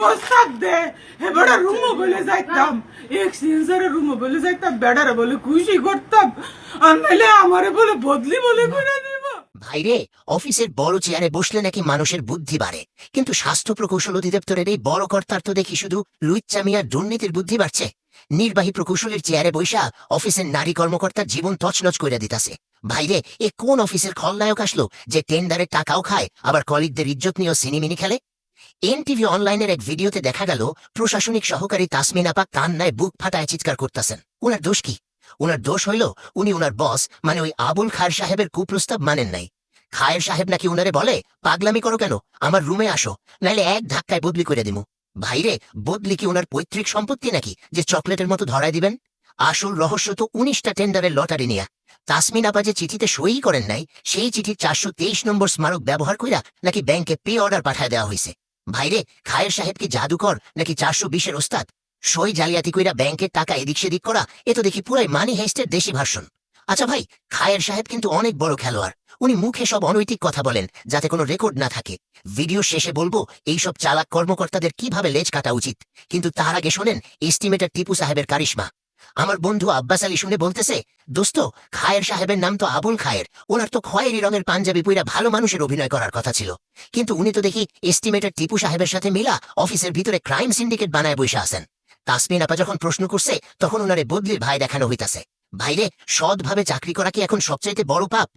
প্রস্তাব দে এবারে রুমও বলে যাইতাম এক্সচেঞ্জারের রুমও বলে যাইতাম বেড়ারে বলে খুশি করতাম আর নাহলে আমারে বলে বদলি বলে করে দিব। ভাইরে, অফিসের বড় চেয়ারে বসলে নাকি মানুষের বুদ্ধি বাড়ে, কিন্তু স্বাস্থ্য প্রকৌশল অধিদপ্তরের এই বড় কর্তার তো দেখি শুধু লুচ্চা মিয়ার দুর্নীতির বুদ্ধি বাড়ছে। নির্বাহী প্রকৌশলের চেয়ারে বৈশা অফিসের নারী কর্মকর্তার জীবন তছনছ করে দিতাছে। ভাইরে, এ কোন অফিসের খলনায়ক আসলো যে টেন্ডারের টাকাও খায় আবার কলিগদের ইজ্জত নিয়েও সিনেমিনি খেলে? এনটিভি অনলাইনের এক ভিডিওতে দেখা গেল প্রশাসনিক সহকারী তাসমিন আপা কান্নায় বুক ফাটায় চিৎকার করতেছেন। উনার দোষ কি? উনার দোষ হইল উনি উনার বস মানে ওই আবুল খায়ের সাহেবের কুপ্রস্তাব মানেন নাই। খায়ের সাহেব নাকি উনারে বলে, পাগলামি করো কেন, আমার রুমে আসো, নাইলে এক ধাক্কায় বদলি করে দিমু। ভাইরে, বদলি কি উনার পৈতৃক সম্পত্তি নাকি যে চকলেটের মতো ধরায় দিবেন? আসল রহস্য তো 19টা টেন্ডারের লটারি নিয়া। তাসমিন আপা যে চিঠিতে সই করেন নাই, সেই চিঠির 423 নম্বর স্মারক ব্যবহার কইরা নাকি ব্যাংকে পে অর্ডার পাঠায় দেওয়া হয়েছে। ভাইরে, খায়ের সাহেব কি জাদুকর নাকি 420-এর ওস্তাদ? সই জালিয়াতি কইরা ব্যাংকের টাকা এদিক সেদিক করা, এ তো দেখি পুরাই মানি হেস্টের দেশি ভার্সন। আচ্ছা ভাই, খায়ের সাহেব কিন্তু অনেক বড় খেলোয়াড়। উনি মুখে সব অনৈতিক কথা বলেন যাতে কোনো রেকর্ড না থাকে। ভিডিও শেষে বলবো এইসব চালাক কর্মকর্তাদের কিভাবে লেজ কাটা উচিত, কিন্তু তার আগে শোনেন এস্টিমেটর টিপু সাহেবের কারিশমা। আমার বন্ধু আব্বাস আলী শুনে বলতেছে, দোস্ত, খায়ের সাহেবের নাম তো আবুল খায়ের, ওনার তো খয়েরি রঙের পাঞ্জাবি পইরা ভালো মানুষের অভিনয় করার কথা ছিল, কিন্তু উনি তো দেখি এস্টিমেটর টিপু সাহেবের সাথে মিলা অফিসের ভিতরে ক্রাইম সিন্ডিকেট বানায় বসে আছেন। তাসমিন আপা যখন প্রশ্ন করছে তখন ওনারে বদলির ভাই দেখানো হইতাছে। ভাইরে, সৎভাবে চাকরি করা কি এখন সবচাইতে বড় পাপ?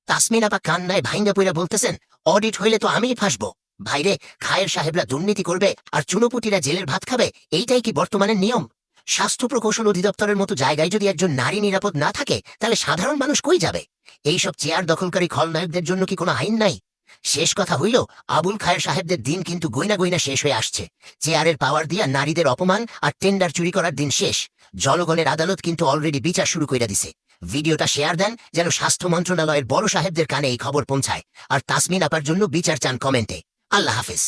তাসমিন আপা কান্নায় ভাইঙ্গা পইরা বলতেছেন, অডিট হইলে তো আমিই ফাঁসবো। ভাইরে, খায়ের সাহেবরা দুর্নীতি করবে আর চুনোপুটিরা জেলের ভাত খাবে, এইটাই কি বর্তমানের নিয়ম? স্বাস্থ্য প্রকৌশল অধিদপ্তরের মতো জায়গায় যদি একজন নারী নিরাপদ না থাকে তাহলে সাধারণ মানুষ কই যাবে? এইসব চেয়ার দখলকারী খলনায়কদের জন্য কি কোনো আইন নাই? শেষ কথা হইল, আবুল খায়ের সাহেবদের দিন কিন্তু গইনা গইনা শেষ হয়ে আসছে। চেয়ারের পাওয়ার দিয়া নারীদের অপমান আর টেন্ডার চুরি করার দিন শেষ। জনগণের আদালত কিন্তু অলরেডি বিচার শুরু কইরা দিছে। ভিডিওটা শেয়ার দেন যেন স্বাস্থ্য মন্ত্রণালয়ের বড় সাহেবদের কানে এই খবর পৌঁছায়। আর তাসমিন আপার জন্য বিচার চান কমেন্টে। আল্লাহ হাফেজ।